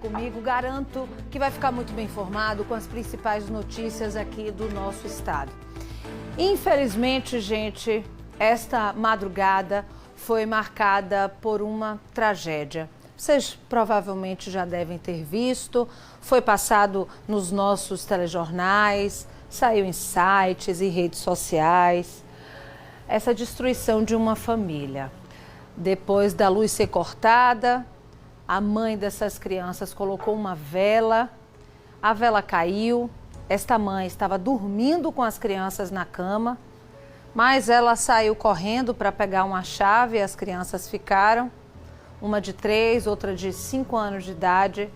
comigo, garanto que vai ficar muito bem informado com as principais notícias aqui do nosso estado. Infelizmente, gente, esta madrugada foi marcada por uma tragédia. Vocês provavelmente já devem ter visto, foi passado nos nossos telejornais, saiu em sites e redes sociais. Essa destruição de uma família. Depois da luz ser cortada, a mãe dessas crianças colocou uma vela, a vela caiu, esta mãe estava dormindo com as crianças na cama, mas ela saiu correndo para pegar uma chave e as crianças ficaram. Uma de 3, outra de 5 anos de idade,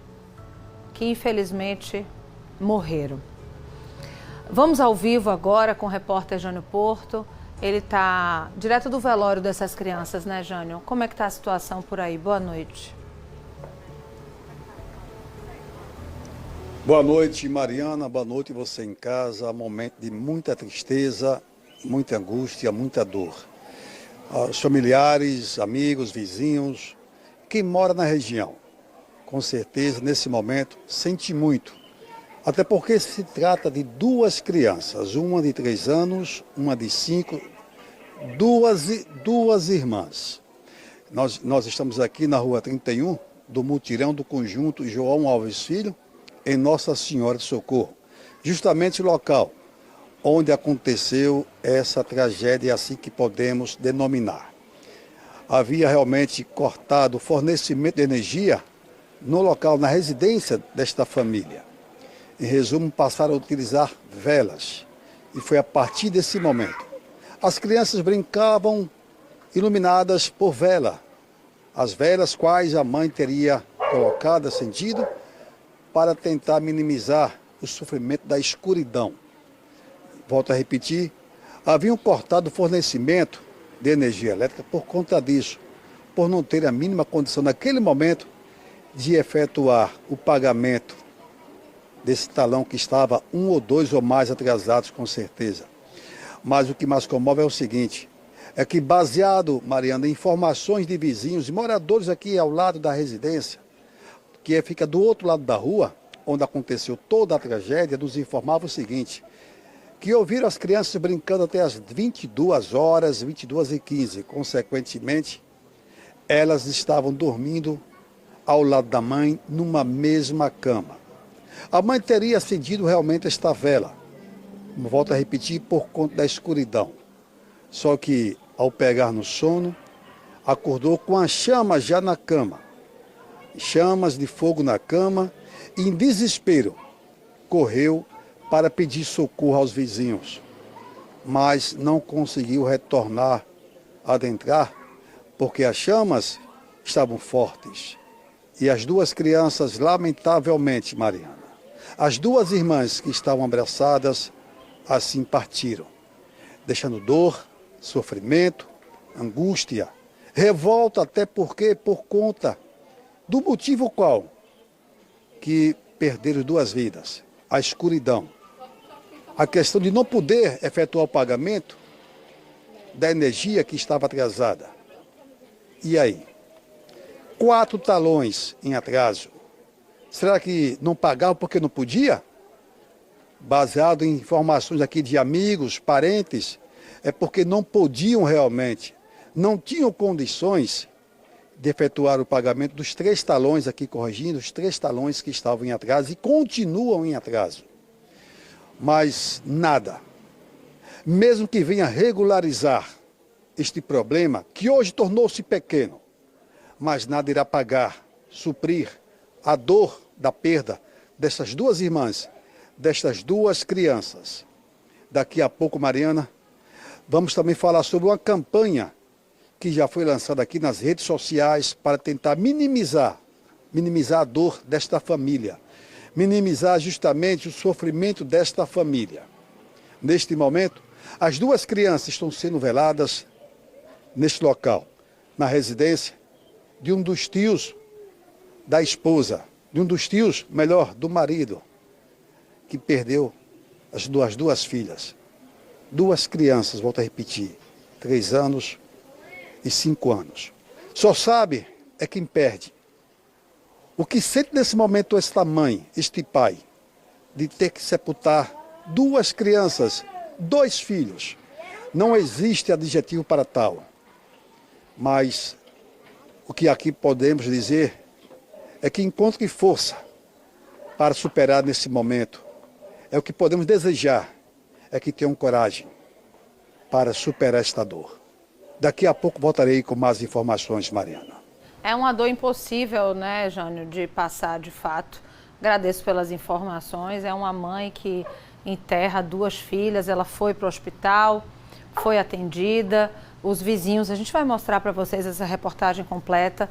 que infelizmente morreram. Vamos ao vivo agora com o repórter Jânio Porto. Ele está direto do velório dessas crianças, né, Jânio? Como é que está a situação por aí? Boa noite. Boa noite, Mariana. Boa noite você em casa. Momento de muita tristeza, muita angústia, muita dor. Os familiares, amigos, vizinhos, quem mora na região, com certeza, nesse momento, sente muito. Até porque se trata de 2 crianças, uma de 3 anos, uma de 5, duas irmãs. Nós estamos aqui na rua 31, do mutirão do conjunto João Alves Filho, em Nossa Senhora de Socorro. Justamente o local onde aconteceu essa tragédia, assim que podemos denominar. Havia realmente cortado o fornecimento de energia no local, na residência desta família. Em resumo, passaram a utilizar velas. E foi a partir desse momento. As crianças brincavam iluminadas por vela. As velas quais a mãe teria colocado, acendido, para tentar minimizar o sofrimento da escuridão. Volto a repetir, haviam cortado o fornecimento de energia elétrica por conta disso, por não ter a mínima condição naquele momento de efetuar o pagamento desse talão que estava 1 ou 2 ou mais atrasados, com certeza. Mas o que mais comove é o seguinte, é que baseado, Mariana, em informações de vizinhos e moradores aqui ao lado da residência, que fica do outro lado da rua, onde aconteceu toda a tragédia, nos informava o seguinte, que ouviram as crianças brincando até as 22 horas, 22h15. Consequentemente, elas estavam dormindo ao lado da mãe, numa mesma cama. A mãe teria acendido realmente esta vela, volto a repetir, por conta da escuridão. Só que, ao pegar no sono, acordou com as chamas já na cama. Chamas de fogo na cama, e em desespero, correu para pedir socorro aos vizinhos, mas não conseguiu retornar, adentrar, porque as chamas estavam fortes. E as 2 crianças, lamentavelmente, Mariana, as 2 irmãs que estavam abraçadas, assim partiram, deixando dor, sofrimento, angústia, revolta, até porque por conta do motivo qual que perderam 2 vidas, a escuridão. A questão de não poder efetuar o pagamento da energia que estava atrasada. E aí? 4 talões em atraso. Será que não pagavam porque não podia? Baseado em informações aqui de amigos, parentes, é porque não podiam realmente, não tinham condições de efetuar o pagamento dos 3 talões, aqui corrigindo, os 3 talões que estavam em atraso e continuam em atraso. Mas nada, mesmo que venha regularizar este problema, que hoje tornou-se pequeno, mas nada irá pagar, suprir a dor da perda dessas 2 irmãs, destas 2 crianças. Daqui a pouco, Mariana, vamos também falar sobre uma campanha que já foi lançada aqui nas redes sociais para tentar minimizar a dor desta família, minimizar justamente o sofrimento desta família. Neste momento, as 2 crianças estão sendo veladas neste local, na residência de um dos tios da esposa, de um dos tios, melhor, do marido, que perdeu as 2 filhas. 2 crianças, volto a repetir, 3 anos e 5 anos. Só sabe é quem perde. O que sente nesse momento esta mãe, este pai, de ter que sepultar 2 crianças, 2 filhos? Não existe adjetivo para tal. Mas o que aqui podemos dizer é que encontre força para superar nesse momento. É o que podemos desejar, é que tenham coragem para superar esta dor. Daqui a pouco voltarei com mais informações, Mariana. É uma dor impossível, né, Jânio, de passar de fato. Agradeço pelas informações. É uma mãe que enterra 2 filhas, ela foi para o hospital, foi atendida. Os vizinhos, a gente vai mostrar para vocês essa reportagem completa,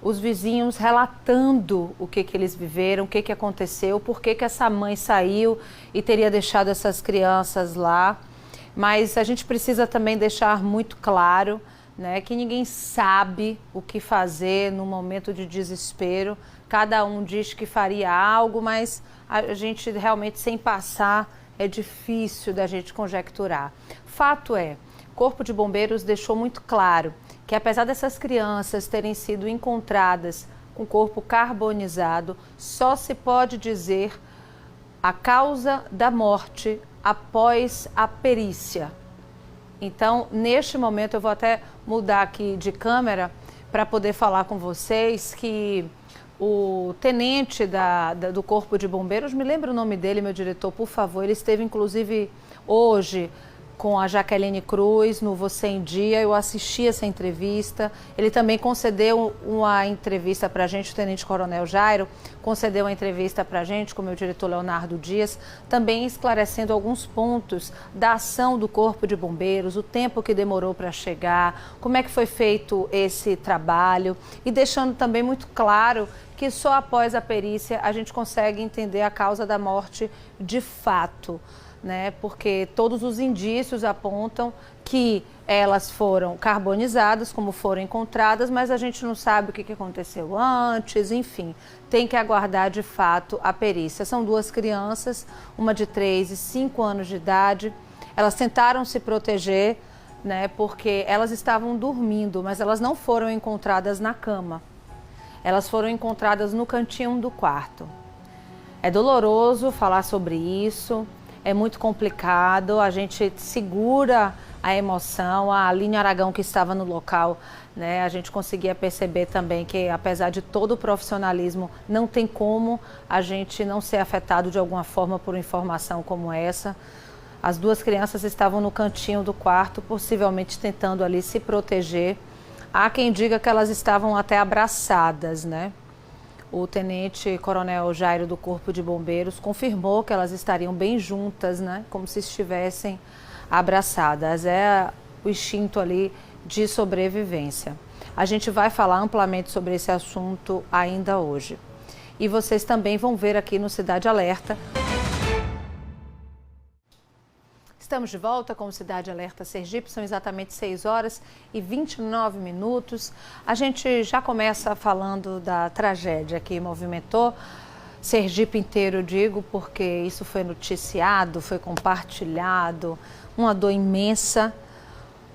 os vizinhos relatando o que eles viveram, o que aconteceu, por que essa mãe saiu e teria deixado essas crianças lá. Mas a gente precisa também deixar muito claro, né, que ninguém sabe o que fazer no momento de desespero. Cada um diz que faria algo, mas a gente realmente, sem passar, é difícil da gente conjecturar. Fato é, o Corpo de Bombeiros deixou muito claro que, apesar dessas crianças terem sido encontradas com o corpo carbonizado, só se pode dizer a causa da morte após a perícia. Então, neste momento, eu vou até mudar aqui de câmera para poder falar com vocês que o tenente do Corpo de Bombeiros, me lembra o nome dele, meu diretor, por favor, ele esteve inclusive hoje com a Jaqueline Cruz no Você em Dia. Eu assisti essa entrevista. Ele também concedeu uma entrevista para a gente, o Tenente Coronel Jairo concedeu uma entrevista para a gente com o meu diretor Leonardo Dias, também esclarecendo alguns pontos da ação do Corpo de Bombeiros, o tempo que demorou para chegar, como é que foi feito esse trabalho e deixando também muito claro que só após a perícia a gente consegue entender a causa da morte de fato, né? Porque todos os indícios apontam que elas foram carbonizadas, como foram encontradas, mas a gente não sabe o que aconteceu antes, enfim, tem que aguardar de fato a perícia. São 2 crianças, uma de 3 e 5 anos de idade. Elas tentaram se proteger, né? Porque elas estavam dormindo, mas elas não foram encontradas na cama. Elas foram encontradas no cantinho do quarto. É doloroso falar sobre isso. É muito complicado, a gente segura a emoção. A Aline Aragão, que estava no local, né, a gente conseguia perceber também que, apesar de todo o profissionalismo, não tem como a gente não ser afetado de alguma forma por informação como essa. As 2 crianças estavam no cantinho do quarto, possivelmente tentando ali se proteger. Há quem diga que elas estavam até abraçadas, né? O Tenente Coronel Jairo do Corpo de Bombeiros confirmou que elas estariam bem juntas, né? Como se estivessem abraçadas. É o instinto ali de sobrevivência. A gente vai falar amplamente sobre esse assunto ainda hoje. E vocês também vão ver aqui no Cidade Alerta. Estamos de volta com o Cidade Alerta Sergipe, são exatamente 6h29. A gente já começa falando da tragédia que movimentou Sergipe inteiro, eu digo, porque isso foi noticiado, foi compartilhado, uma dor imensa,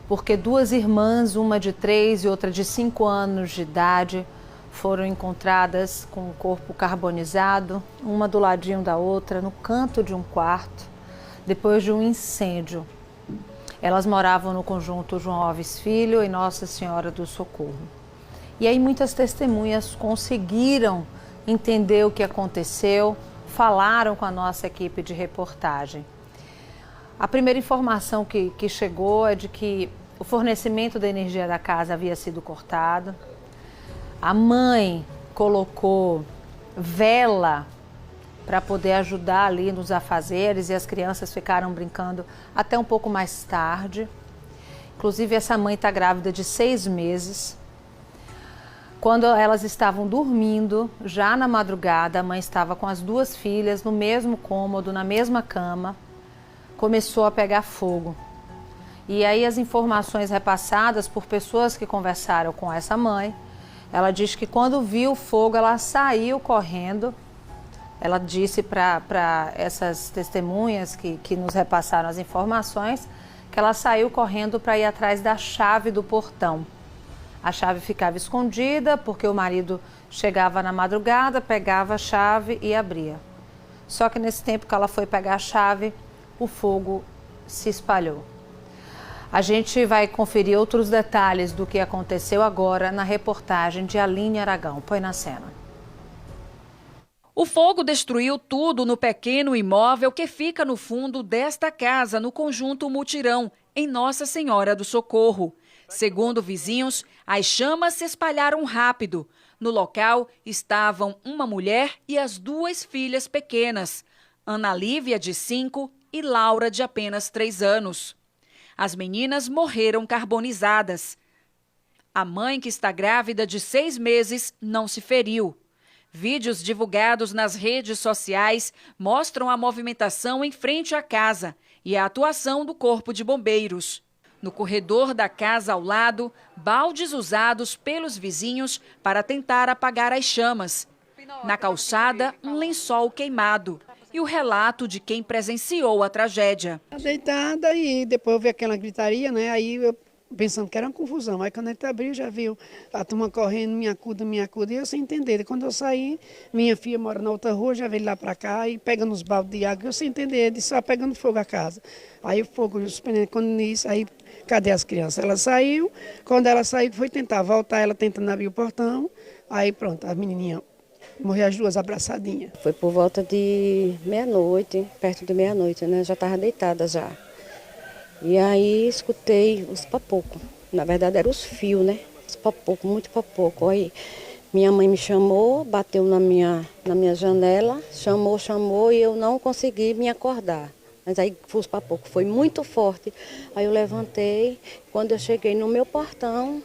porque 2 irmãs, uma de 3 e outra de 5 anos de idade, foram encontradas com o corpo carbonizado, uma do ladinho da outra, no canto de um quarto, depois de um incêndio. Elas moravam no conjunto João Alves Filho e Nossa Senhora do Socorro. E aí muitas testemunhas conseguiram entender o que aconteceu, falaram com a nossa equipe de reportagem. A primeira informação que chegou é de que o fornecimento da energia da casa havia sido cortado. A mãe colocou vela para poder ajudar ali nos afazeres e as crianças ficaram brincando até um pouco mais tarde. Inclusive, essa mãe está grávida de 6 meses. Quando elas estavam dormindo, já na madrugada, a mãe estava com as 2 filhas no mesmo cômodo, na mesma cama, começou a pegar fogo. E aí as informações repassadas por pessoas que conversaram com essa mãe, ela diz que quando viu o fogo, ela saiu correndo. Ela disse para essas testemunhas que nos repassaram as informações que ela saiu correndo para ir atrás da chave do portão. A chave ficava escondida porque o marido Chegava na madrugada, pegava a chave e abria. Só que nesse tempo que ela foi pegar a chave, o fogo se espalhou. A gente vai conferir outros detalhes do que aconteceu agora na reportagem de Aline Aragão. Põe na cena. O fogo destruiu tudo no pequeno imóvel que fica no fundo desta casa, no conjunto Mutirão, em Nossa Senhora do Socorro. Segundo vizinhos, as chamas se espalharam rápido. No local estavam uma mulher e as 2 filhas pequenas, Ana Lívia, de 5, e Laura, de apenas 3 anos. As meninas morreram carbonizadas. A mãe, que está grávida de 6 meses, não se feriu. Vídeos divulgados nas redes sociais mostram a movimentação em frente à casa e a atuação do Corpo de Bombeiros. No corredor da casa ao lado, baldes usados pelos vizinhos para tentar apagar as chamas. Na calçada, um lençol queimado. E o relato de quem presenciou a tragédia. Deitada e depois eu vi aquela gritaria, né? Aí eu pensando que era uma confusão. Aí quando a gente abriu, já viu a turma correndo, me acuda, e eu sem entender. E quando eu saí, minha filha mora na outra rua, já veio lá para cá e pegando os baldes de água, eu sem entender, de só pegando fogo a casa. Aí o fogo, quando isso, aí cadê as crianças? Ela saiu, quando ela saiu, foi tentar voltar, ela tentando abrir o portão, aí pronto, a menininha morreu as 2 abraçadinhas. Foi por volta de meia-noite, perto de meia-noite, né? Já estava deitada já. E aí escutei os papocos. Na verdade eram os fios, né? Os papocos, muito papoco. Aí minha mãe me chamou, bateu na minha janela, chamou e eu não consegui me acordar. Mas aí os papocos foi muito forte. Aí eu levantei, quando eu cheguei no meu portão,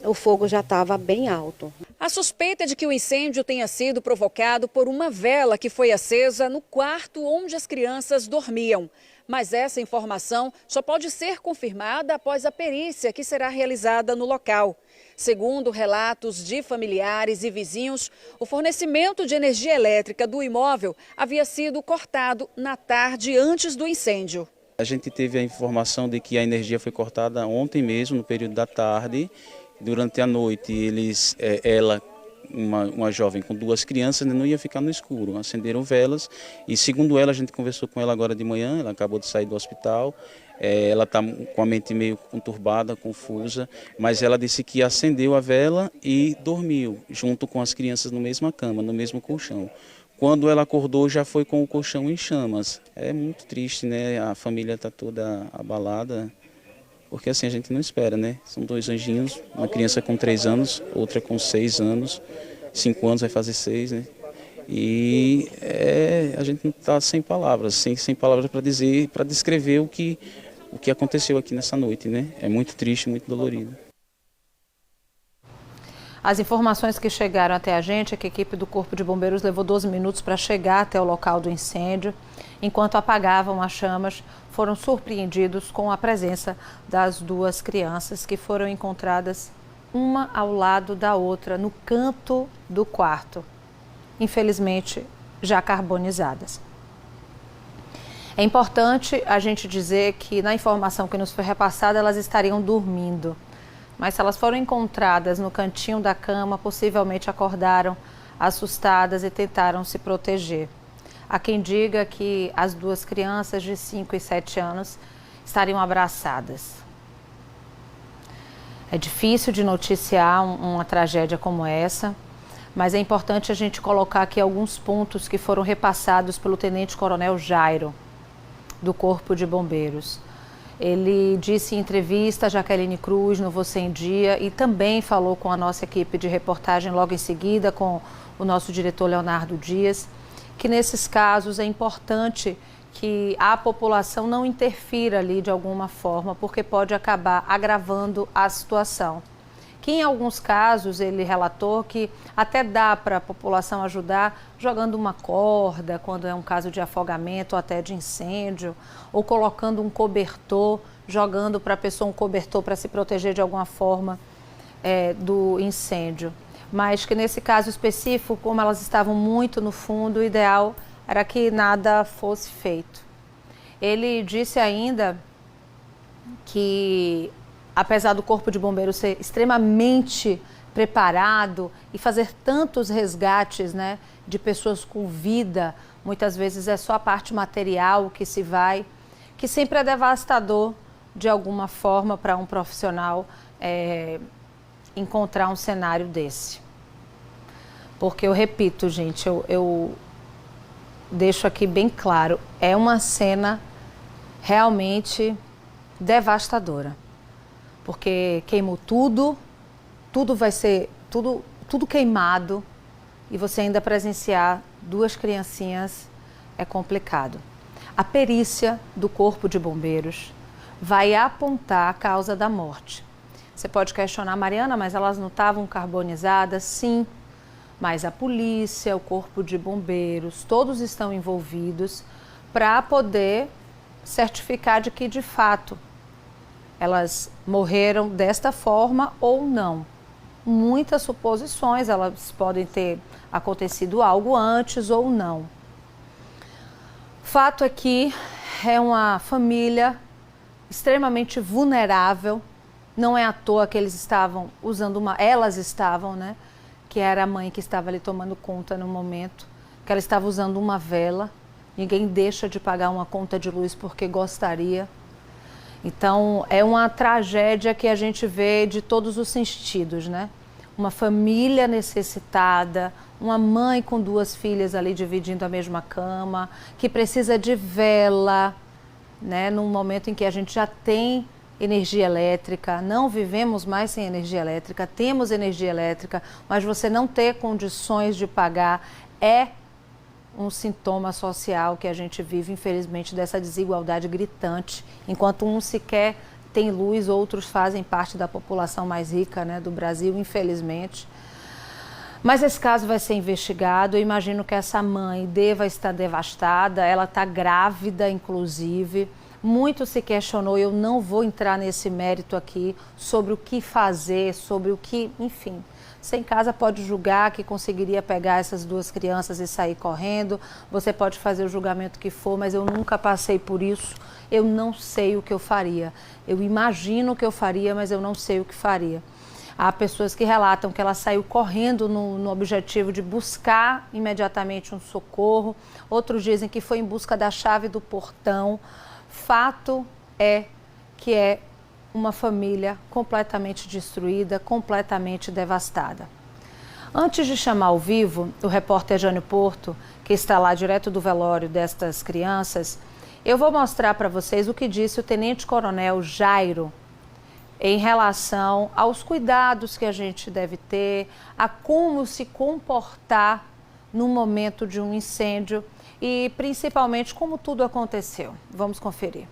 o fogo já estava bem alto. A suspeita é de que o incêndio tenha sido provocado por uma vela que foi acesa no quarto onde as crianças dormiam. Mas essa informação só pode ser confirmada após a perícia que será realizada no local. Segundo relatos de familiares e vizinhos, o fornecimento de energia elétrica do imóvel havia sido cortado na tarde antes do incêndio. A gente teve a informação de que a energia foi cortada ontem mesmo, no período da tarde. Durante a noite, uma jovem com 2 crianças, não ia ficar no escuro. Acenderam velas e, segundo ela, a gente conversou com ela agora de manhã, ela acabou de sair do hospital. Ela está com a mente meio conturbada, confusa, mas ela disse que acendeu a vela e dormiu, junto com as crianças na mesma cama, no mesmo colchão. Quando ela acordou, já foi com o colchão em chamas. É muito triste, né? A família está toda abalada. Porque assim a gente não espera, né? São 2 anjinhos, uma criança com 3 anos, outra com 6 anos, 5 anos vai fazer 6, né? E a gente não está sem palavras, sem palavras para dizer, para descrever o que aconteceu aqui nessa noite, né? É muito triste, muito dolorido. As informações que chegaram até a gente é que a equipe do Corpo de Bombeiros levou 12 minutos para chegar até o local do incêndio. Enquanto apagavam as chamas, foram surpreendidos com a presença das 2 crianças que foram encontradas uma ao lado da outra no canto do quarto, infelizmente já carbonizadas. É importante a gente dizer que na informação que nos foi repassada elas estariam dormindo, mas se elas foram encontradas no cantinho da cama, possivelmente acordaram assustadas e tentaram se proteger. Há quem diga que as 2 crianças de 5 e 7 anos estariam abraçadas. É difícil de noticiar uma tragédia como essa, mas é importante a gente colocar aqui alguns pontos que foram repassados pelo Tenente-Coronel Jairo, do Corpo de Bombeiros. Ele disse em entrevista a Jaqueline Cruz no Você em Dia e também falou com a nossa equipe de reportagem logo em seguida, com o nosso diretor Leonardo Dias, que nesses casos é importante que a população não interfira ali de alguma forma, porque pode acabar agravando a situação. Que em alguns casos ele relatou que até dá para a população ajudar jogando uma corda, quando é um caso de afogamento ou até de incêndio, ou colocando um cobertor, jogando para a pessoa um cobertor para se proteger de alguma forma do incêndio. Mas que nesse caso específico, como elas estavam muito no fundo, o ideal era que nada fosse feito. Ele disse ainda que, apesar do Corpo de Bombeiros ser extremamente preparado e fazer tantos resgates, né, de pessoas com vida. Muitas vezes é só a parte material que se vai, que sempre é devastador de alguma forma para um profissional encontrar um cenário desse. Porque eu repito, gente, eu deixo aqui bem claro, é uma cena realmente devastadora. Porque queimou tudo, tudo vai ser, tudo queimado, e você ainda presenciar 2 criancinhas é complicado. A perícia do Corpo de Bombeiros vai apontar a causa da morte. Você pode questionar, Mariana, mas elas não estavam carbonizadas? Sim, mas a polícia, o Corpo de Bombeiros, todos estão envolvidos para poder certificar de que, de fato, elas morreram desta forma ou não. Muitas suposições, elas podem ter acontecido algo antes ou não. Fato aqui é uma família extremamente vulnerável. Não é à toa que eles estavam usando elas estavam, né? Que era a mãe que estava ali tomando conta no momento, que ela estava usando uma vela. Ninguém deixa de pagar uma conta de luz porque gostaria. Então, é uma tragédia que a gente vê de todos os sentidos, né? Uma família necessitada, uma mãe com 2 filhas ali dividindo a mesma cama, que precisa de vela, né? Num momento em que a gente já tem energia elétrica, não vivemos mais sem energia elétrica, temos energia elétrica, mas você não ter condições de pagar é um sintoma social que a gente vive, infelizmente, dessa desigualdade gritante. Enquanto um sequer tem luz, outros fazem parte da população mais rica, né, do Brasil, infelizmente. Mas esse caso vai ser investigado. Eu imagino que essa mãe deva estar devastada, ela está grávida, inclusive. Muito se questionou, eu não vou entrar nesse mérito aqui, sobre o que fazer, sobre o que, enfim. Você em casa pode julgar que conseguiria pegar essas 2 crianças e sair correndo. Você pode fazer o julgamento que for, mas eu nunca passei por isso. Eu não sei o que eu faria. Eu imagino o que eu faria, mas eu não sei o que faria. Há pessoas que relatam que ela saiu correndo no objetivo de buscar imediatamente um socorro. Outros dizem que foi em busca da chave do portão. Fato é que é uma família completamente destruída, completamente devastada. Antes de chamar ao vivo o repórter Jânio Porto, que está lá direto do velório destas crianças, eu vou mostrar para vocês o que disse o tenente-coronel Jairo em relação aos cuidados que a gente deve ter, a como se comportar no momento de um incêndio e principalmente como tudo aconteceu. Vamos conferir.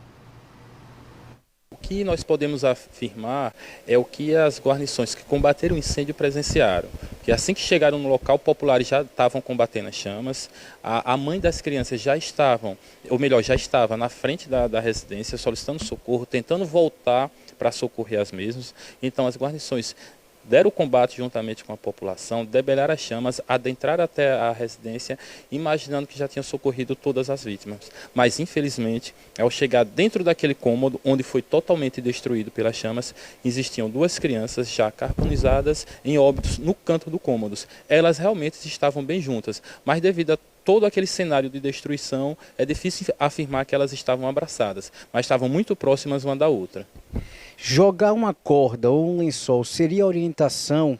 O que nós podemos afirmar é o que as guarnições que combateram o incêndio presenciaram. Que assim que chegaram no local, populares já estavam combatendo as chamas, a mãe das crianças já estavam, ou melhor, já estava na frente da residência solicitando socorro, tentando voltar para socorrer as mesmas. Então as guarnições deram o combate juntamente com a população, debelharam as chamas, adentraram até a residência, imaginando que já tinham socorrido todas as vítimas. Mas, infelizmente, ao chegar dentro daquele cômodo, onde foi totalmente destruído pelas chamas, existiam 2 crianças já carbonizadas em óbitos no canto do cômodo. Elas realmente estavam bem juntas, mas devido a todo aquele cenário de destruição, é difícil afirmar que elas estavam abraçadas, mas estavam muito próximas uma da outra. Jogar uma corda ou um lençol seria orientação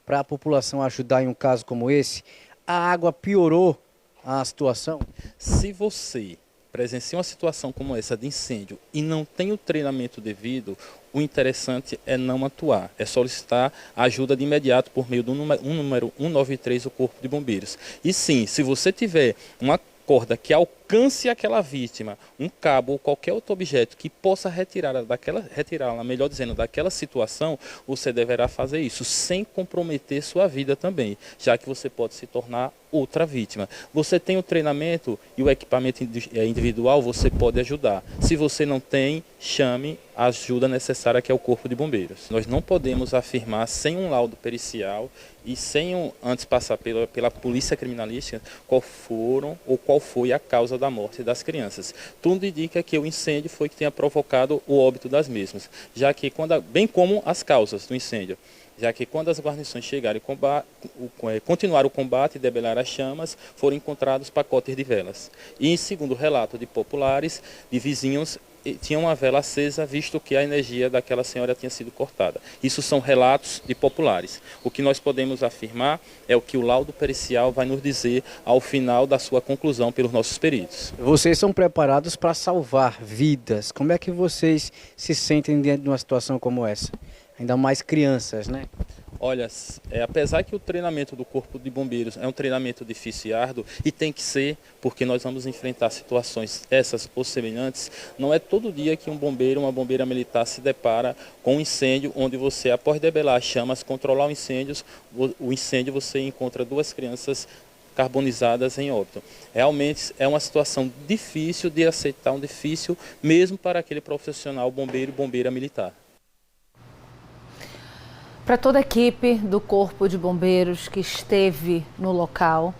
para a população ajudar em um caso como esse? A água piorou a situação? Se você presencia uma situação como essa de incêndio e não tem o treinamento devido, o interessante é não atuar, é solicitar ajuda de imediato por meio do número 193 do Corpo de Bombeiros. E sim, se você tiver uma corda que alcance aquela vítima, um cabo ou qualquer outro objeto que possa retirá-la, melhor dizendo, daquela situação, você deverá fazer isso sem comprometer sua vida também, já que você pode se tornar outra vítima. Você tem o treinamento e o equipamento individual, você pode ajudar. Se você não tem, chame a ajuda necessária, que é o Corpo de Bombeiros. Nós não podemos afirmar sem um laudo pericial e sem antes passar pela polícia criminalística qual foi a causa da morte das crianças. Tudo indica que o incêndio foi que tenha provocado o óbito das mesmas, já que bem como as causas do incêndio. já que quando as guarnições chegaram e continuaram o combate e debelar as chamas, foram encontrados pacotes de velas. E, segundo o relato de populares, de vizinhos, tinha uma vela acesa, visto que a energia daquela senhora tinha sido cortada. Isso são relatos de populares. O que nós podemos afirmar é o que o laudo pericial vai nos dizer ao final da sua conclusão pelos nossos peritos. Vocês são preparados para salvar vidas. Como é que vocês se sentem diante de uma situação como essa? Ainda mais crianças, né? Olha, apesar que o treinamento do Corpo de Bombeiros é um treinamento difícil e árduo, e tem que ser, porque nós vamos enfrentar situações essas ou semelhantes, não é todo dia que um bombeiro, uma bombeira militar se depara com um incêndio onde você, após debelar as chamas, controlar o incêndio, você encontra 2 crianças carbonizadas em óbito. Realmente é uma situação difícil de aceitar, difícil mesmo para aquele profissional bombeiro e bombeira militar. Para toda a equipe do Corpo de Bombeiros que esteve no local,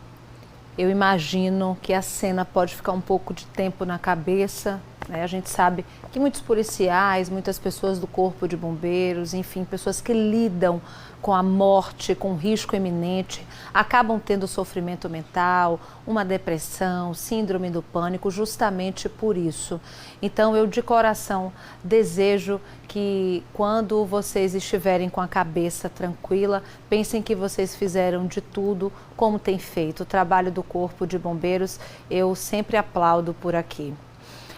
eu imagino que a cena pode ficar um pouco de tempo na cabeça, né? A gente sabe que muitos policiais, muitas pessoas do Corpo de Bombeiros, enfim, pessoas que lidam com a morte, com o risco iminente, acabam tendo sofrimento mental, uma depressão, síndrome do pânico, justamente por isso. Então, eu de coração desejo que quando vocês estiverem com a cabeça tranquila, pensem que vocês fizeram de tudo como tem feito. O trabalho do Corpo de Bombeiros, eu sempre aplaudo por aqui.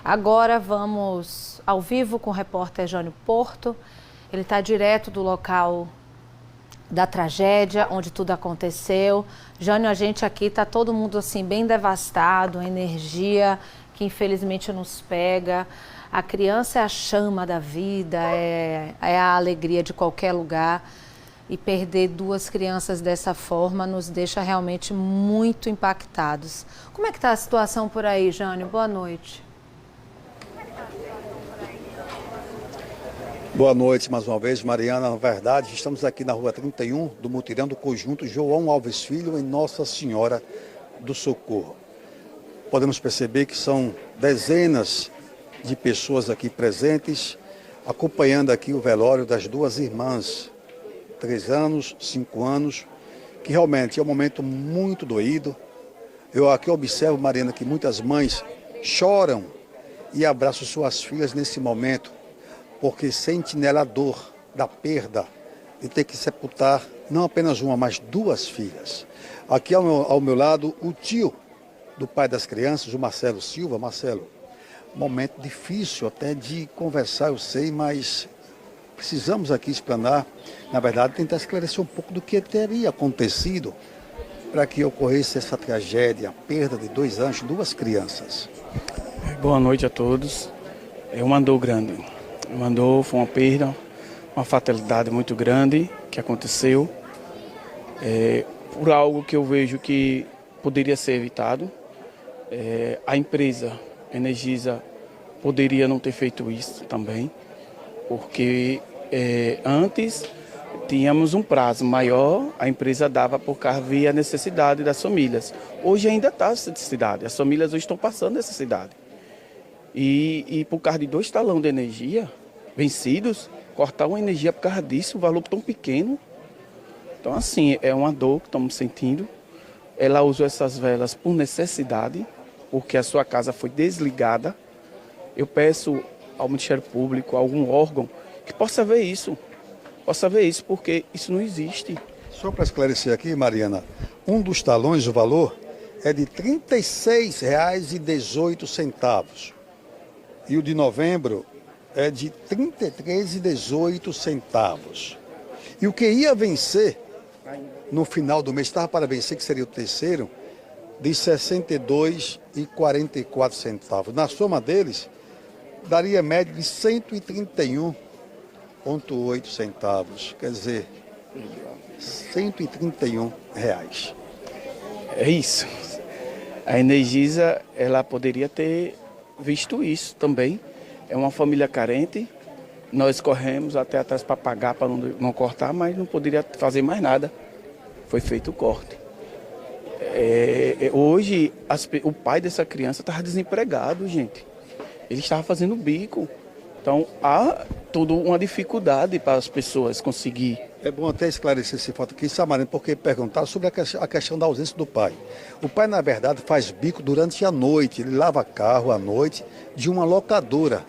Agora vamos ao vivo com o repórter Jânio Porto. Ele está direto do local da tragédia, onde tudo aconteceu. Jânio, a gente aqui está todo mundo assim bem devastado, energia que infelizmente nos pega. A criança é a chama da vida, é a alegria de qualquer lugar. E perder 2 crianças dessa forma nos deixa realmente muito impactados. Como é que está a situação por aí, Jânio? Boa noite. Boa noite mais uma vez, Mariana. Na verdade, estamos aqui na rua 31 do mutirão do conjunto João Alves Filho, em Nossa Senhora do Socorro. Podemos perceber que são dezenas de pessoas aqui presentes, acompanhando aqui o velório das 2 irmãs, 3 anos, 5 anos, que realmente é um momento muito doído. Eu aqui observo, Mariana, que muitas mães choram e abraçam suas filhas nesse momento, porque sente nela a dor da perda de ter que sepultar não apenas uma, mas 2 filhas. Aqui ao meu lado, o tio do pai das crianças, o Marcelo Silva. Marcelo, momento difícil até de conversar, eu sei, mas precisamos aqui explanar, na verdade, tentar esclarecer um pouco do que teria acontecido para que ocorresse essa tragédia, a perda de 2 anos, 2 crianças. Boa noite a todos. É uma dor grande. Foi uma perda, uma fatalidade muito grande que aconteceu por algo que eu vejo que poderia ser evitado. A empresa Energisa poderia não ter feito isso também, porque antes tínhamos um prazo maior, a empresa dava por causa havia necessidade das famílias. Hoje ainda está essa necessidade, as famílias hoje estão passando necessidade. E por causa de 2 talões de energia vencidos, cortar uma energia por causa disso, um valor tão pequeno. Então, assim, é uma dor que estamos sentindo. Ela usou essas velas por necessidade, porque a sua casa foi desligada. Eu peço ao Ministério Público, a algum órgão, que possa ver isso, porque isso não existe. Só para esclarecer aqui, Mariana, um dos talões, o valor, é de R$ 36,18. E o de novembro é de R$ 33,18. E o que ia vencer no final do mês, estava para vencer, que seria o terceiro, de R$ 62,44. Na soma deles, daria média de R$ 131,8 centavos. Quer dizer, R$ 131. É isso. A Energisa, ela poderia ter visto isso também. É uma família carente, nós corremos até atrás para pagar, para não cortar, mas não poderia fazer mais nada. Foi feito o corte. Hoje, o pai dessa criança estava desempregado, gente. Ele estava fazendo bico, Então há toda uma dificuldade para as pessoas conseguir. É bom até esclarecer esse fato aqui, Samarino, porque perguntaram sobre a questão da ausência do pai. O pai, na verdade, faz bico durante a noite, ele lava carro à noite de uma locadora,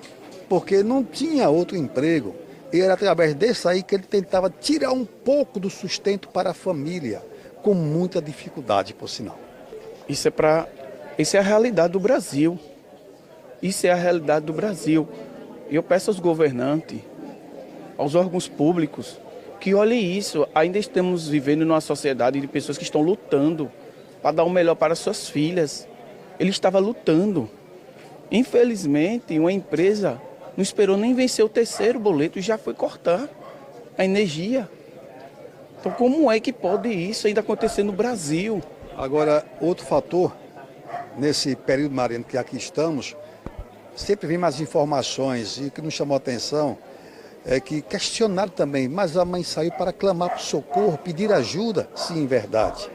porque não tinha outro emprego. E era através desse aí que ele tentava tirar um pouco do sustento para a família, com muita dificuldade, por sinal. Isso é a realidade do Brasil. Isso é a realidade do Brasil. E eu peço aos governantes, aos órgãos públicos, que olhem isso. Ainda estamos vivendo numa sociedade de pessoas que estão lutando para dar o melhor para suas filhas. Ele estava lutando. Infelizmente, uma empresa não esperou nem vencer o terceiro boleto e já foi cortar a energia. Então, como é que pode isso ainda acontecer no Brasil? Agora, outro fator, nesse período, Mariano, que aqui estamos, sempre vem mais informações e o que nos chamou a atenção é que questionaram também, mas a mãe saiu para clamar por socorro, pedir ajuda, sim, verdade.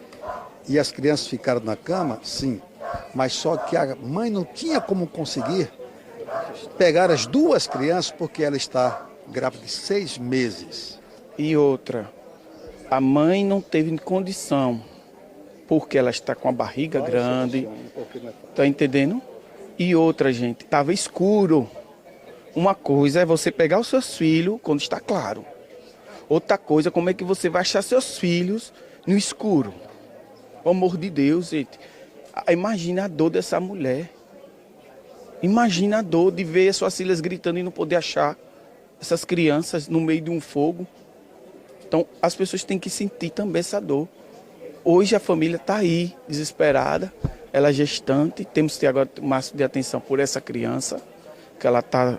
E as crianças ficaram na cama, sim, mas só que a mãe não tinha como conseguir pegar as duas crianças porque ela está grávida de 6 meses. E outra, a mãe não teve condição, porque ela está com a barriga grande, tá entendendo? E outra, gente, estava escuro. Uma coisa é você pegar os seus filhos quando está claro. Outra coisa, como é que você vai achar seus filhos no escuro? Pelo amor de Deus, gente. Imagina a dor dessa mulher. Imagina a dor de ver suas filhas gritando e não poder achar essas crianças no meio de um fogo. Então, as pessoas têm que sentir também essa dor. Hoje a família está aí, desesperada. Ela é gestante, temos que ter agora o máximo de atenção por essa criança, que ela está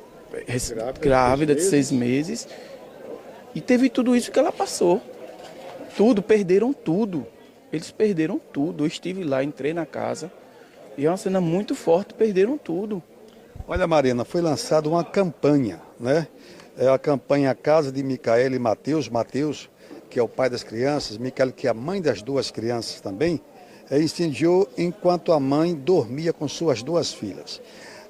grávida de 6 meses. E teve tudo isso que ela passou. Tudo, perderam tudo. Eles perderam tudo. Eu estive lá, entrei na casa. E é uma cena muito forte, perderam tudo. Olha, Marina, foi lançada uma campanha, né? É a campanha Casa de Micaele e Mateus. Mateus, que é o pai das crianças, Micaele, que é a mãe das duas crianças também, incendiou enquanto a mãe dormia com suas duas filhas.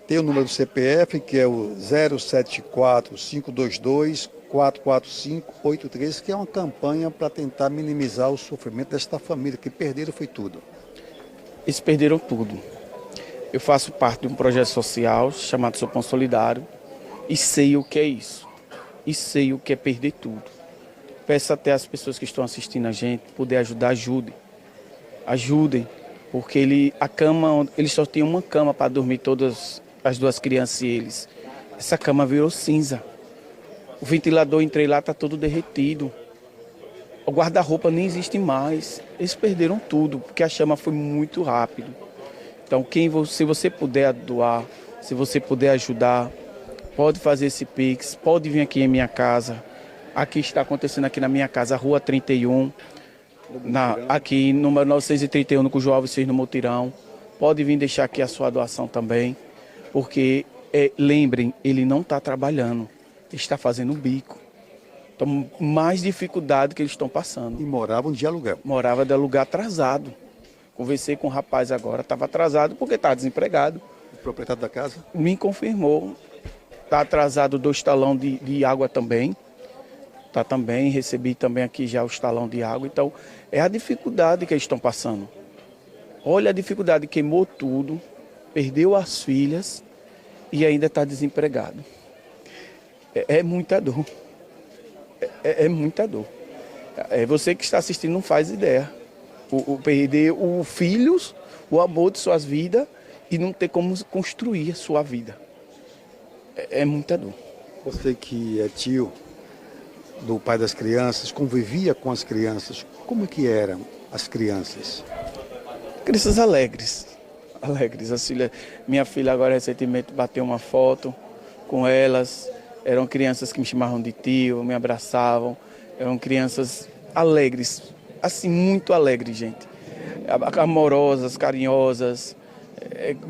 Tem o número do CPF, que é o 074-522-44583, que é uma campanha para tentar minimizar o sofrimento desta família, que perderam foi tudo. Eles perderam tudo. Eu faço parte de um projeto social chamado Sopão Solidário e sei o que é isso. E sei o que é perder tudo. Peço até às pessoas que estão assistindo a gente, poder ajudar, ajudem, porque ele só tinha uma cama para dormir todas as duas crianças e eles. Essa cama virou cinza. O ventilador, entrei lá, está todo derretido. O guarda-roupa nem existe mais. Eles perderam tudo, porque a chama foi muito rápido. Então, se você puder doar, se você puder ajudar, pode fazer esse Pix, pode vir aqui em minha casa. Aqui está acontecendo aqui na minha casa, Rua 31, aqui, número 931, no Cujo Alves 6, no Mutirão. Pode vir deixar aqui a sua doação também, porque, lembrem, ele não está trabalhando, ele está fazendo bico. Então, mais dificuldade que eles estão passando. E moravam de aluguel? Morava de aluguel atrasado. Conversei com o rapaz agora, estava atrasado porque estava desempregado. O proprietário da casa? Me confirmou. Está atrasado 2 talão de água também. Tá também, recebi também aqui já os talão de água. Então, é a dificuldade que eles estão passando. Olha a dificuldade, queimou tudo, perdeu as filhas e ainda está desempregado. É muita dor. É muita dor. Você que está assistindo não faz ideia. Perder os filhos, o amor de suas vidas e não ter como construir a sua vida. É muita dor. Você que é tio do pai das crianças, convivia com as crianças, como que eram as crianças? Crianças alegres. Minha filha agora recentemente bateu uma foto com elas. Eram crianças que me chamavam de tio, me abraçavam. Eram crianças alegres, assim, muito alegres, gente. Amorosas, carinhosas,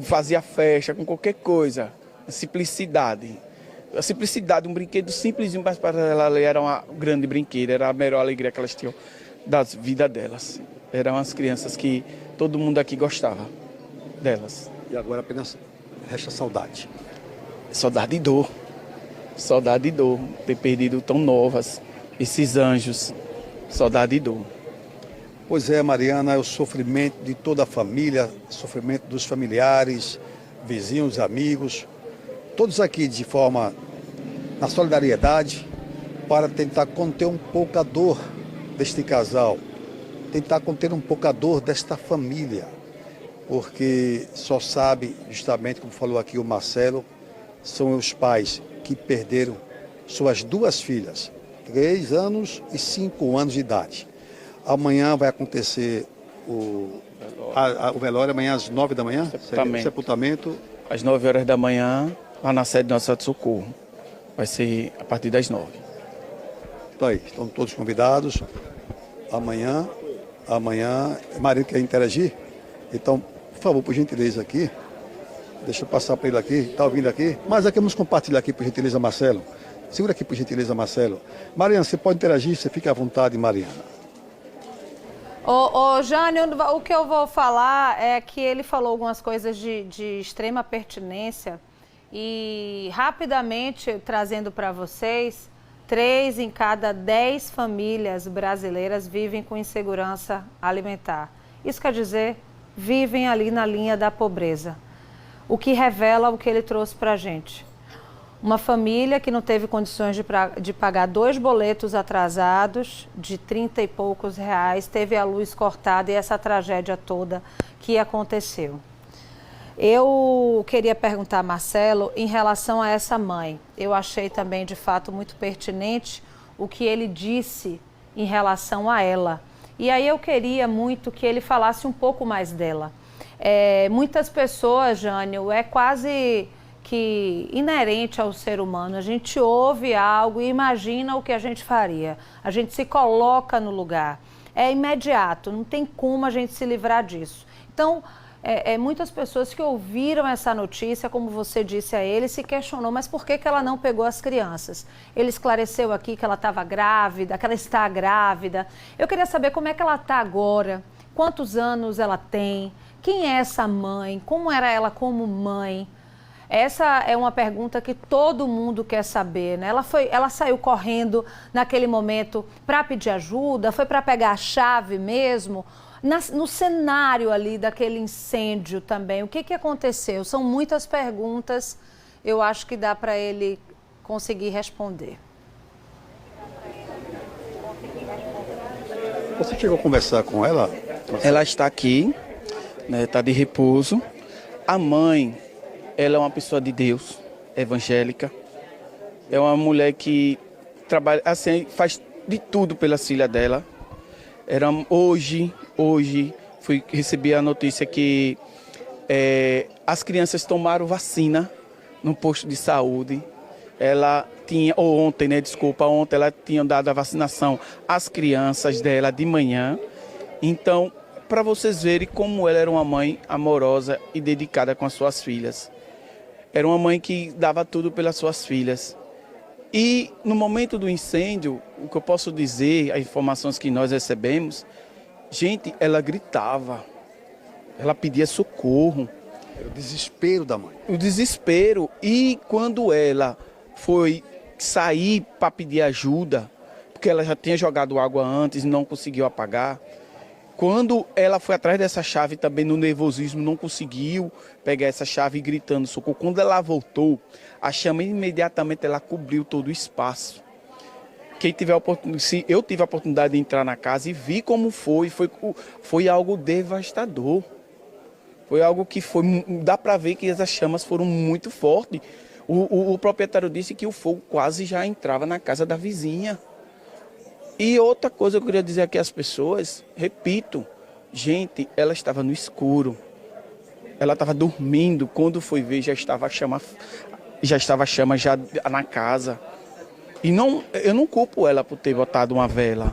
fazia festa com qualquer coisa. Simplicidade. A simplicidade, um brinquedo simplesinho, mas para ela era uma grande brinquedo, era a melhor alegria que elas tinham da vida delas. Eram as crianças que todo mundo aqui gostava delas. E agora apenas resta saudade. Saudade e dor. Saudade e dor, ter perdido tão novas, esses anjos. Saudade e dor. Pois é, Mariana, é o sofrimento de toda a família, sofrimento dos familiares, vizinhos, amigos, todos aqui de forma, na solidariedade, para tentar conter um pouco a dor deste casal, tentar conter um pouco a dor desta família, porque só sabe, justamente como falou aqui o Marcelo, são os pais que perderam suas duas filhas, 3 anos e 5 anos de idade. Amanhã vai acontecer o velório, amanhã às 9 da manhã, sepultamento. Às 9 horas da manhã, lá na sede do Nossa Senhora do Socorro. Vai ser a partir das 9. Então aí, estão todos convidados. Amanhã, Maria quer interagir? Então, por favor, por gentileza aqui, deixa eu passar para ele aqui, está ouvindo aqui? Mas aqui vamos compartilhar aqui, por gentileza, Marcelo. Segura aqui, por gentileza, Marcelo. Mariana, você pode interagir, você fica à vontade, Mariana. Ô, Jânio, o que eu vou falar é que ele falou algumas coisas de extrema pertinência e rapidamente trazendo para vocês, 3 em cada 10 famílias brasileiras vivem com insegurança alimentar. Isso quer dizer, vivem ali na linha da pobreza, o que revela o que ele trouxe para a gente. Uma família que não teve condições de pagar 2 boletos atrasados de 30 e poucos reais, teve a luz cortada e essa tragédia toda que aconteceu. Eu queria perguntar a Marcelo em relação a essa mãe. Eu achei também, de fato, muito pertinente o que ele disse em relação a ela. E aí eu queria muito que ele falasse um pouco mais dela. Muitas pessoas, Jânio, é quase que inerente ao ser humano. A gente ouve algo e imagina o que a gente faria. A gente se coloca no lugar. É imediato, não tem como a gente se livrar disso. Então, muitas pessoas que ouviram essa notícia, como você disse a ele, se questionou, mas por que ela não pegou as crianças? Ele esclareceu aqui que ela estava grávida, que ela está grávida. Eu queria saber como é que ela está agora, quantos anos ela tem, quem é essa mãe, como era ela como mãe. Essa é uma pergunta que todo mundo quer saber, né? Ela saiu correndo naquele momento para pedir ajuda, foi para pegar a chave mesmo? No cenário ali daquele incêndio também, o que aconteceu? São muitas perguntas, eu acho que dá para ele conseguir responder. Você chegou a conversar com ela? Ela está aqui, né, está de repouso. A mãe, ela é uma pessoa de Deus, evangélica. É uma mulher que trabalha, assim, faz de tudo pela filha dela. Hoje recebi a notícia que as crianças tomaram vacina no posto de saúde. Ontem ela tinha dado a vacinação às crianças dela de manhã. Então, para vocês verem como ela era uma mãe amorosa e dedicada com as suas filhas. Era uma mãe que dava tudo pelas suas filhas. E no momento do incêndio, o que eu posso dizer, as informações que nós recebemos, gente, ela gritava, ela pedia socorro. Era o desespero da mãe. O desespero. E quando ela foi sair para pedir ajuda, porque ela já tinha jogado água antes e não conseguiu apagar, quando ela foi atrás dessa chave também no nervosismo, não conseguiu pegar essa chave gritando socorro. Quando ela voltou, a chama imediatamente ela cobriu todo o espaço. Se eu tive a oportunidade de entrar na casa e vi como foi algo devastador. Foi algo que dá para ver que as chamas foram muito fortes. O proprietário disse que o fogo quase já entrava na casa da vizinha. E outra coisa que eu queria dizer aqui às pessoas, repito, gente, ela estava no escuro. Ela estava dormindo, quando foi ver já estava a chama já na casa. E eu não culpo ela por ter botado uma vela,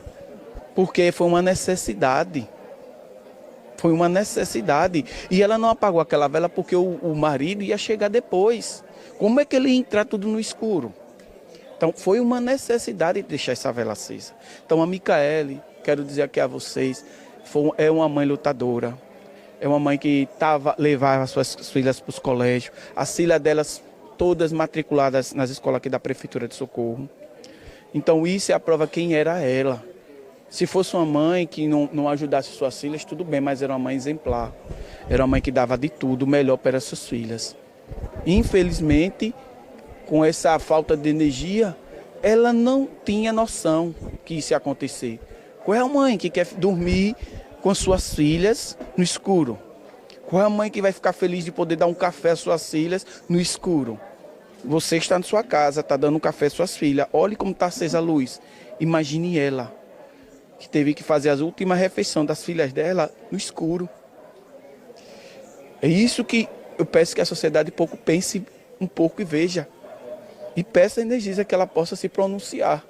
porque foi uma necessidade. Foi uma necessidade. E ela não apagou aquela vela porque o marido ia chegar depois. Como é que ele ia entrar tudo no escuro? Então, foi uma necessidade de deixar essa vela acesa. Então, a Micaele, quero dizer aqui a vocês, é uma mãe lutadora. É uma mãe que levava as suas filhas para os colégios. As filhas delas todas matriculadas nas escolas aqui da Prefeitura de Socorro. Então isso é a prova quem era ela. Se fosse uma mãe que não ajudasse suas filhas, tudo bem, mas era uma mãe exemplar. Era uma mãe que dava de tudo, o melhor para as suas filhas. Infelizmente, com essa falta de energia, ela não tinha noção que isso ia acontecer. Qual é a mãe que quer dormir com suas filhas no escuro? Qual é a mãe que vai ficar feliz de poder dar um café às suas filhas no escuro? Você está na sua casa, está dando um café às suas filhas. Olhe como está acesa a luz. Imagine ela, que teve que fazer as últimas refeições das filhas dela no escuro. É isso que eu peço que a sociedade pense um pouco e veja. E peço a Energisa que ela possa se pronunciar.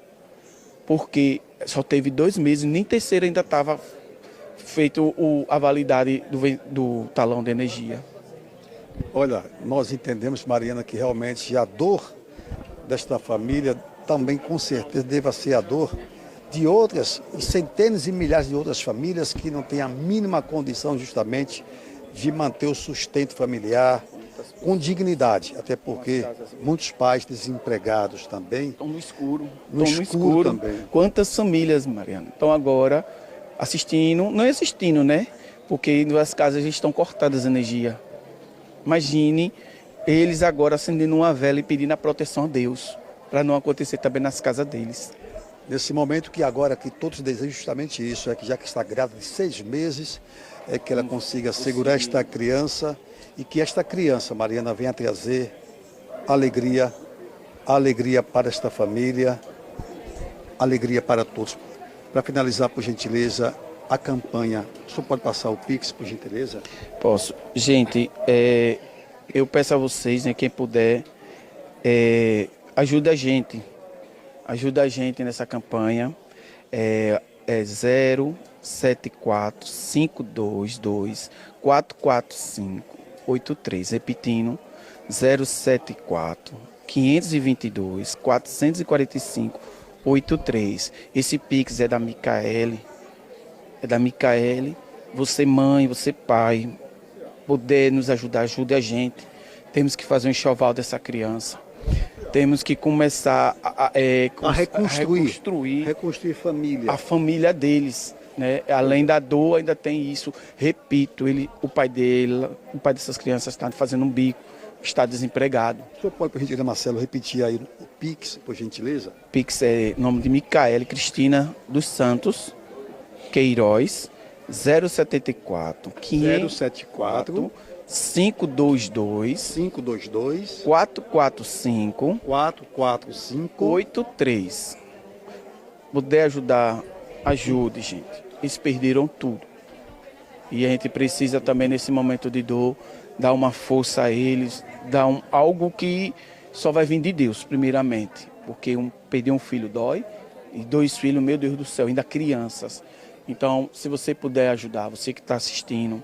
Porque só teve 2 meses, nem terceiro ainda estava feito a validade do talão de energia. Olha, nós entendemos, Mariana, que realmente a dor desta família também com certeza deva ser a dor de outras, centenas e milhares de outras famílias que não têm a mínima condição justamente de manter o sustento familiar com dignidade, até porque muitos pais desempregados também Estão no escuro. No escuro também. Quantas famílias, Mariana, estão agora não assistindo, né? Porque as casas estão cortadas a energia. Imagine eles agora acendendo uma vela e pedindo a proteção a Deus, para não acontecer também nas casas deles. Nesse momento que agora que todos desejam justamente isso, é que já que está grávida de 6 meses, é que ela consiga segurar esta criança e que esta criança, Mariana, venha trazer alegria para esta família, alegria para todos. Para finalizar, por gentileza, a campanha, o senhor pode passar o Pix, por gentileza? Posso. Gente, eu peço a vocês, né, quem puder, ajuda a gente. Ajuda a gente nessa campanha. É 074 522 445 83. Repetindo, 074 522 445 83. Esse Pix é da Micaele. Você mãe, você pai, puder nos ajudar, ajude a gente. Temos que fazer um enxoval dessa criança. Temos que começar a reconstruir família. A família deles, né? Além da dor, ainda tem isso. Repito, o pai dessas crianças está fazendo um bico, está desempregado. O senhor pode, por gentileza, Marcelo, repetir aí o Pix, por gentileza? Pix é nome de Micaele Cristina dos Santos Queiroz, 074 522 445 83. Puder ajudar, ajude, gente. Eles perderam tudo. E a gente precisa também, nesse momento de dor, dar uma força a eles, dar algo que só vai vir de Deus, primeiramente. Porque perder um filho dói, e 2 filhos, meu Deus do céu, ainda crianças. Então, se você puder ajudar, você que está assistindo,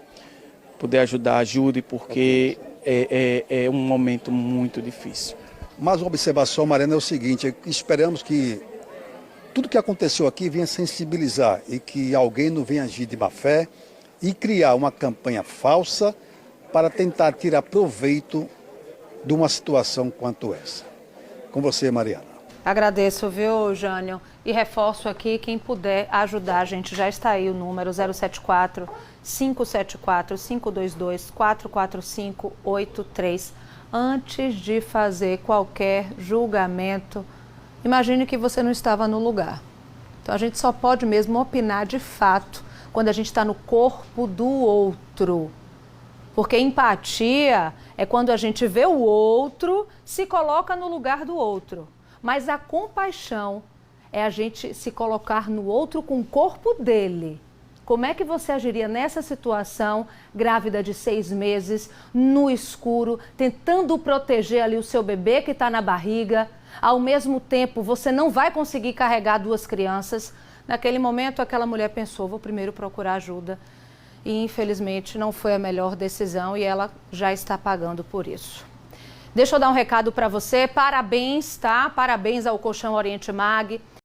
puder ajudar, ajude, porque é um momento muito difícil. Mas uma observação, Mariana, é o seguinte, esperamos que tudo que aconteceu aqui venha sensibilizar e que alguém não venha agir de má fé e criar uma campanha falsa para tentar tirar proveito de uma situação quanto essa. Com você, Mariana. Agradeço, viu, Jânio? E reforço aqui, quem puder ajudar, a gente já está aí o número 074 574 522 445 83. Antes de fazer qualquer julgamento, imagine que você não estava no lugar. Então a gente só pode mesmo opinar de fato quando a gente está no corpo do outro. Porque empatia é quando a gente vê o outro, se coloca no lugar do outro. Mas a compaixão é a gente se colocar no outro com o corpo dele. Como é que você agiria nessa situação, grávida de 6 meses, no escuro, tentando proteger ali o seu bebê que está na barriga? Ao mesmo tempo, você não vai conseguir carregar 2 crianças. Naquele momento, aquela mulher pensou, vou primeiro procurar ajuda. E, infelizmente, não foi a melhor decisão e ela já está pagando por isso. Deixa eu dar um recado para você. Parabéns, tá? Parabéns ao Colchão Oriente Mag.